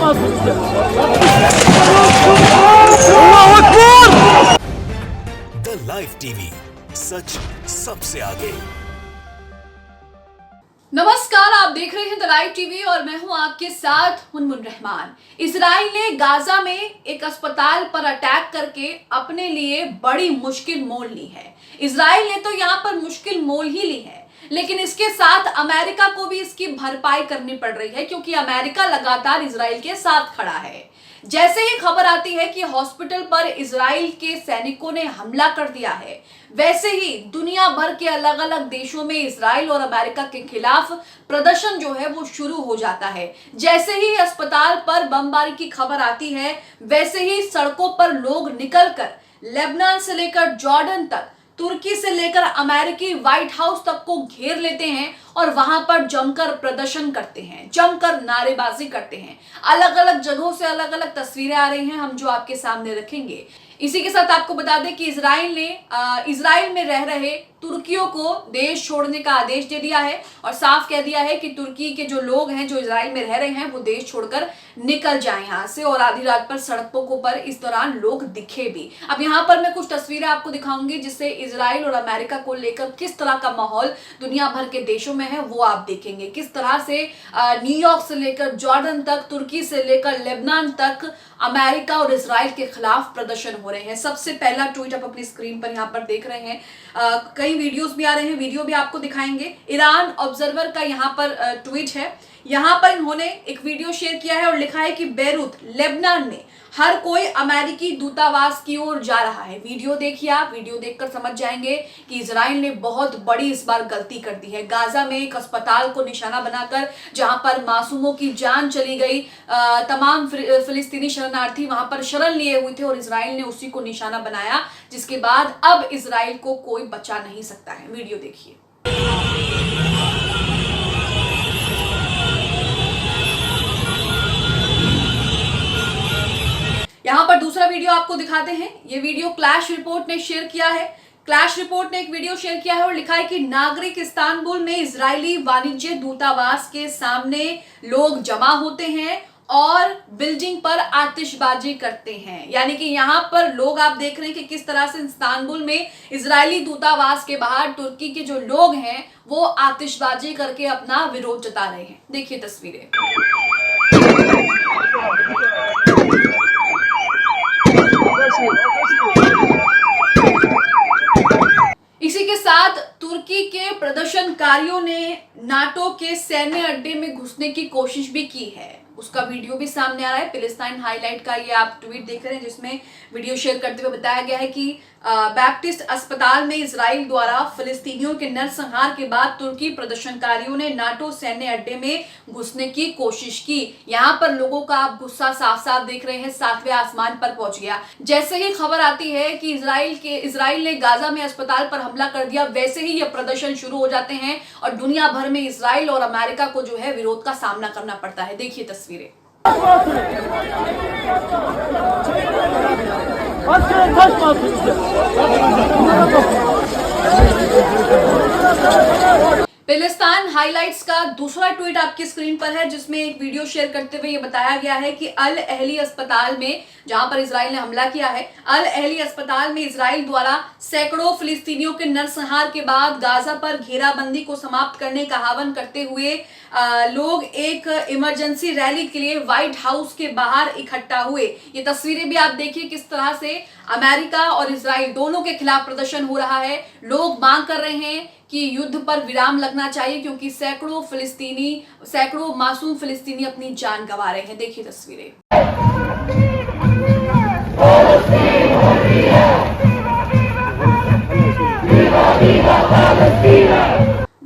The live TV, सच सबसे आगे। नमस्कार, आप देख रहे हैं द लाइव टीवी और मैं हूं आपके साथ मुनमुन रहमान। इजराइल ने गाजा में एक अस्पताल पर अटैक करके अपने लिए बड़ी मुश्किल मोल ली है। इजराइल ने तो यहां पर मुश्किल मोल ही ली है, लेकिन इसके साथ अमेरिका को भी इसकी भरपाई करनी पड़ रही है, क्योंकि अमेरिका लगातार इजराइल के साथ खड़ा है। जैसे ही खबर आती है कि हॉस्पिटल पर इजराइल के सैनिकों ने हमला कर दिया है, वैसे ही दुनिया भर के अलग अलग देशों में इजराइल और अमेरिका के खिलाफ प्रदर्शन जो है वो शुरू हो जाता है। जैसे ही अस्पताल पर बमबारी की खबर आती है, वैसे ही सड़कों पर लोग निकलकर लेबनान से लेकर जॉर्डन तक, तुर्की से लेकर अमेरिकी व्हाइट हाउस तक को घेर लेते हैं और वहां पर जमकर प्रदर्शन करते हैं, जमकर नारेबाजी करते हैं। अलग अलग जगहों से अलग अलग तस्वीरें आ रही हैं, हम जो आपके सामने रखेंगे। इसी के साथ आपको बता दें कि इजराइल में रह रहे तुर्कियों को देश छोड़ने का आदेश दे दिया है और साफ कह दिया है कि तुर्की के जो लोग हैं जो इजराइल में रह रहे हैं वो देश छोड़कर निकल जाएं यहाँ से। और आधी रात पर सड़कों पर इस दौरान लोग दिखे भी। अब यहाँ पर मैं कुछ तस्वीरें आपको दिखाऊंगी जिससे इजराइल और अमेरिका को लेकर किस तरह का माहौल दुनिया भर के देशों में है वो आप देखेंगे। किस तरह से न्यूयॉर्क से लेकर जॉर्डन तक, तुर्की से लेकर लेबनान तक अमेरिका और इजराइल के खिलाफ प्रदर्शन हो रहे हैं। सबसे पहला ट्वीट आप अपनी स्क्रीन पर यहाँ पर देख रहे हैं। कई वीडियोस भी आ रहे हैं, वीडियो भी आपको दिखाएंगे। ईरान ऑब्जर्वर का यहाँ पर ट्वीट है। यहाँ पर इन्होंने एक वीडियो शेयर किया है और लिखा है कि बेरूत लेबनान में हर कोई अमेरिकी दूतावास की ओर जा रहा है। वीडियो देखिए, आप वीडियो देखकर समझ जाएंगे कि इजराइल ने बहुत बड़ी इस बार गलती कर दी है। गाजा में एक अस्पताल को निशाना बनाकर जहां पर मासूमों की जान चली गई, तमाम फिलिस्तीनी शरणार्थी वहां पर शरण लिए हुए थे और इजराइल ने उसी को निशाना बनाया, जिसके बाद अब इजराइल को कोई बचा नहीं सकता है। वीडियो देखिए। यहां पर दूसरा वीडियो आपको दिखाते हैं। ये वीडियो क्लैश रिपोर्ट ने शेयर किया है। क्लैश रिपोर्ट ने एक वीडियो शेयर किया है और लिखा है कि नागरिक इस्तांबुल में इजरायली वाणिज्य दूतावास के सामने लोग जमा होते हैं और बिल्डिंग पर आतिशबाजी करते हैं। यानी कि यहाँ पर लोग आप देख रहे हैं कि किस तरह से इस्तांबुल में इजरायली दूतावास के बाहर तुर्की के जो लोग हैं वो आतिशबाजी करके अपना विरोध जता रहे हैं। देखिए तस्वीरें। इसी के साथ तुर्की के प्रदर्शनकारियों ने नाटो के सैन्य अड्डे में घुसने की कोशिश भी की है। उसका वीडियो भी सामने आ रहा है। पैलेस्टाइन हाईलाइट का ये आप ट्वीट देख रहे हैं जिसमें वीडियो शेयर करते हुए बताया गया है कि बैप्टिस्ट अस्पताल में इजराइल द्वारा फिलिस्तीनियों के नरसंहार के बाद तुर्की प्रदर्शनकारियों ने नाटो सैन्य अड्डे में घुसने की कोशिश की। यहाँ पर लोगों का आप गुस्सा साफ साफ देख रहे हैं, सातवें आसमान पर पहुंच गया। जैसे ही खबर आती है कि इजराइल ने गाजा में अस्पताल पर हमला कर दिया, वैसे ही ये प्रदर्शन शुरू हो जाते हैं और दुनिया भर में इजराइल और अमेरिका को जो है विरोध का सामना करना पड़ता है। देखिए तस्वीरें। पैलेस्टाइन हाइलाइट्स का दूसरा ट्वीट आपकी स्क्रीन पर है जिसमें एक वीडियो शेयर करते हुए ये बताया गया है कि अल अहली अस्पताल में, जहां पर इजराइल ने हमला किया है, अल अहली अस्पताल में इजराइल द्वारा सैकड़ों फिलिस्तीनियों के नरसंहार के बाद गाजा पर घेराबंदी को समाप्त करने का आह्वान करते हुए लोग एक इमरजेंसी रैली के लिए व्हाइट हाउस के बाहर इकट्ठा हुए। ये तस्वीरें भी आप देखिए किस तरह से अमेरिका और इजराइल दोनों के खिलाफ प्रदर्शन हो रहा है। लोग मांग कर रहे हैं कि युद्ध पर विराम लगना चाहिए, क्योंकि सैकड़ों मासूम फिलिस्तीनी अपनी जान गंवा रहे हैं। देखिए तस्वीरें।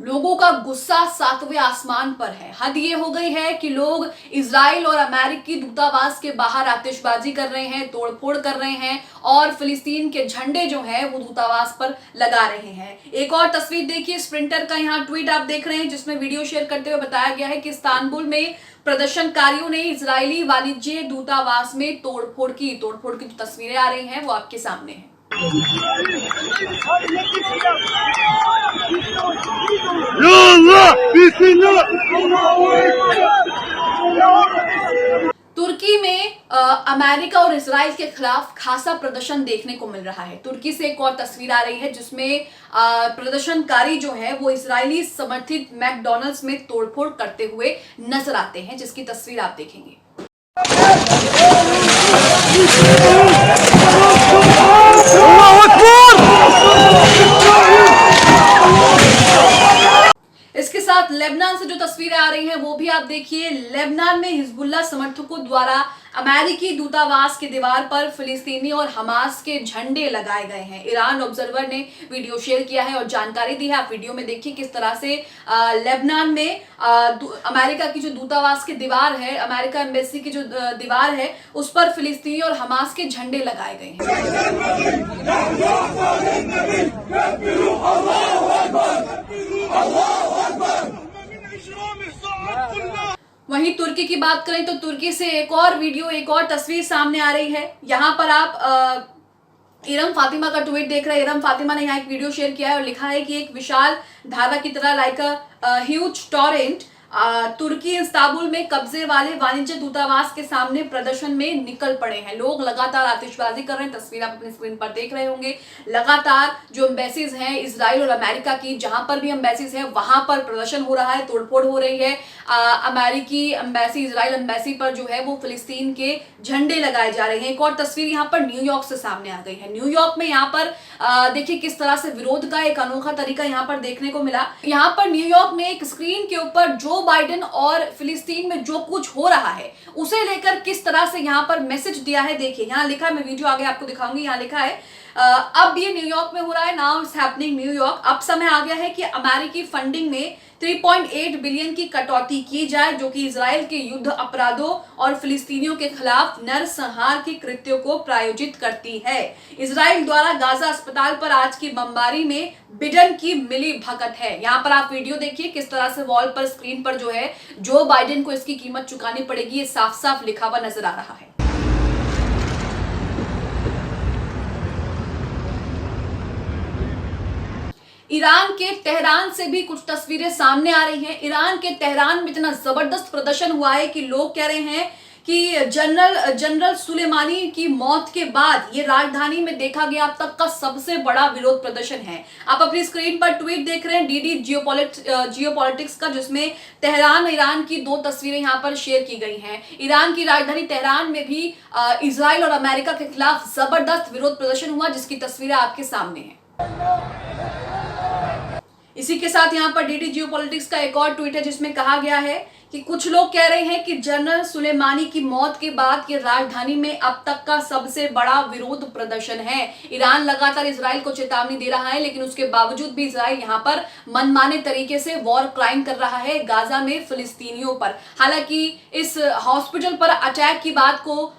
लोगों का गुस्सा सातवें आसमान पर है। हद ये हो गई है कि लोग इजराइल और अमेरिकी दूतावास के बाहर आतिशबाजी कर रहे हैं, तोड़फोड़ कर रहे हैं और फिलिस्तीन के झंडे जो है वो दूतावास पर लगा रहे हैं। एक और तस्वीर देखिए, स्प्रिंटर का यहाँ ट्वीट आप देख रहे हैं जिसमें वीडियो शेयर करते हुए बताया गया है कि इस्तांबुल में प्रदर्शनकारियों ने इजरायली वाणिज्य दूतावास में तोड़फोड़ की जो तस्वीरें आ रही हैं वो आपके सामने है। तुर्की में अमेरिका और इजराइल के खिलाफ खासा प्रदर्शन देखने को मिल रहा है। तुर्की से एक और तस्वीर आ रही है जिसमें प्रदर्शनकारी जो है वो इजरायली समर्थित मैकडॉनल्ड्स में तोड़फोड़ करते हुए नजर आते हैं, जिसकी तस्वीर आप देखेंगे। इसके साथ लेबनान से जो तस्वीरें आ रही हैं वो भी आप देखिए। लेबनान में हिजबुल्लाह समर्थकों द्वारा अमेरिकी दूतावास की दीवार पर फिलिस्तीनी और हमास के झंडे लगाए गए हैं। ईरान ऑब्जर्वर ने वीडियो शेयर किया है और जानकारी दी है। आप वीडियो में देखिए किस तरह से लेबनान में अमेरिका की जो दूतावास की दीवार है, अमेरिका एम्बेसी की जो दीवार है, उस पर फिलिस्तीनी और हमास के झंडे लगाए गए हैं। वहीं तुर्की की बात करें तो तुर्की से एक और वीडियो, एक और तस्वीर सामने आ रही है। यहाँ पर आप इरम फातिमा का ट्वीट देख रहे हैं। इरम फातिमा ने यहाँ एक वीडियो शेयर किया है और लिखा है कि एक विशाल धारा की तरह लाइक अ ह्यूज टॉरेंट तुर्की इस्तांबुल में कब्जे वाले वाणिज्य दूतावास के सामने प्रदर्शन में निकल पड़े हैं। लोग लगातार आतिशबाजी कर रहे हैं। तस्वीर आप अपनी स्क्रीन पर देख रहे होंगे। लगातार जो एम्बेसीज हैं इजराइल और अमेरिका की, जहां पर भी एम्बेसीज हैं वहां पर प्रदर्शन हो रहा है, तोड़फोड़ हो रही है। अमेरिकी एम्बेसी, इजराइल एम्बेसी पर जो है वो फिलिस्तीन के झंडे लगाए जा रहे हैं। एक और तस्वीर यहाँ पर न्यूयॉर्क से सामने आ गई है। न्यूयॉर्क में यहाँ पर देखिए किस तरह से विरोध का एक अनोखा तरीका यहाँ पर देखने को मिला। यहाँ पर न्यूयॉर्क में एक स्क्रीन के ऊपर जो बाइडेन और फिलिस्तीन में जो कुछ हो रहा है उसे लेकर किस तरह से यहाँ पर मैसेज दिया है देखिए। यहाँ लिखा है, मैं वीडियो आगे आपको दिखाऊंगी। यहाँ लिखा है अब ये न्यूयॉर्क में हो रहा है, नाउ इट्स हैपनिंग न्यूयॉर्क। अब समय आ गया है कि अमेरिकी फंडिंग में 3.8 बिलियन की कटौती की जाए, जो कि इजराइल के युद्ध अपराधों और फिलिस्तीनियों के खिलाफ नरसंहार के कृत्यों को प्रायोजित करती है। इजराइल द्वारा गाजा अस्पताल पर आज की बमबारी में बिडेन की मिली भगत है। यहाँ पर आप वीडियो देखिए किस तरह से वॉल पर, स्क्रीन पर जो है जो बाइडेन को इसकी कीमत चुकानी पड़ेगी, ये साफ साफ लिखा हुआ नजर आ रहा है। ईरान के तेहरान से भी कुछ तस्वीरें सामने आ रही हैं। ईरान के तेहरान में इतना जबरदस्त प्रदर्शन हुआ है कि लोग कह रहे हैं कि जनरल सुलेमानी की मौत के बाद ये राजधानी में देखा गया अब तक का सबसे बड़ा विरोध प्रदर्शन है। आप अपनी स्क्रीन पर ट्वीट देख रहे हैं डीडी जियोपॉलिटिक्स का, जिसमें तेहरान ईरान की दो तस्वीरें यहाँ पर शेयर की गई हैं। ईरान की राजधानी तेहरान में भी इजराइल और अमेरिका के खिलाफ जबरदस्त विरोध प्रदर्शन हुआ, जिसकी तस्वीरें आपके सामने है। इसी के साथ यहाँ पर डीडी जियोपॉलिटिक्स का एक और ट्वीट है जिसमें कहा गया है कि कुछ लोग कह रहे हैं कि जनरल सुलेमानी की मौत के बाद ये राजधानी में अब तक का सबसे बड़ा विरोध प्रदर्शन है। ईरान लगातार इजराइल को चेतावनी दे रहा है, लेकिन उसके बावजूद भी इजराइल यहाँ पर मनमाने तरीके से वॉर क्राइम कर रहा है गाजा में फिलिस्तीनियों पर। हालांकि इस हॉस्पिटल पर अटैक की बात को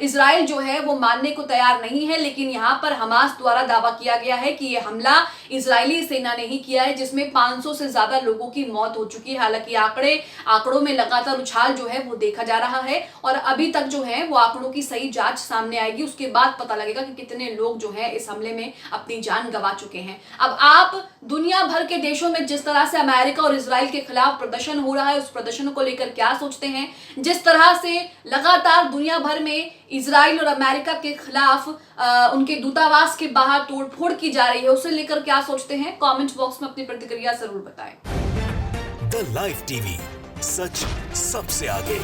इजराइल जो है वो मानने को तैयार नहीं है, लेकिन यहाँ पर हमास द्वारा दावा किया गया है कि ये हमला इजरायली सेना ने ही किया है, जिसमें 500 से ज्यादा लोगों की मौत हो चुकी है। हालांकि आंकड़ों में लगातार उछाल जो है वो देखा जा रहा है और अभी तक जो है वो आंकड़ों की सही जांच सामने आएगी, उसके बाद पता लगेगा कि कितने लोग जो है इस हमले में अपनी जान गंवा चुके हैं। अब आप दुनिया भर के देशों में जिस तरह से अमेरिका और इजराइल के खिलाफ प्रदर्शन हो रहा है, उस प्रदर्शन को लेकर क्या सोचते हैं? जिस तरह से लगातार दुनिया भर में इजराइल और अमेरिका के खिलाफ उनके दूतावास के बाहर तोड़फोड़ की जा रही है, उसे लेकर क्या सोचते हैं? कमेंट बॉक्स में अपनी प्रतिक्रिया जरूर बताएं। द लाइव टीवी, सच सबसे आगे।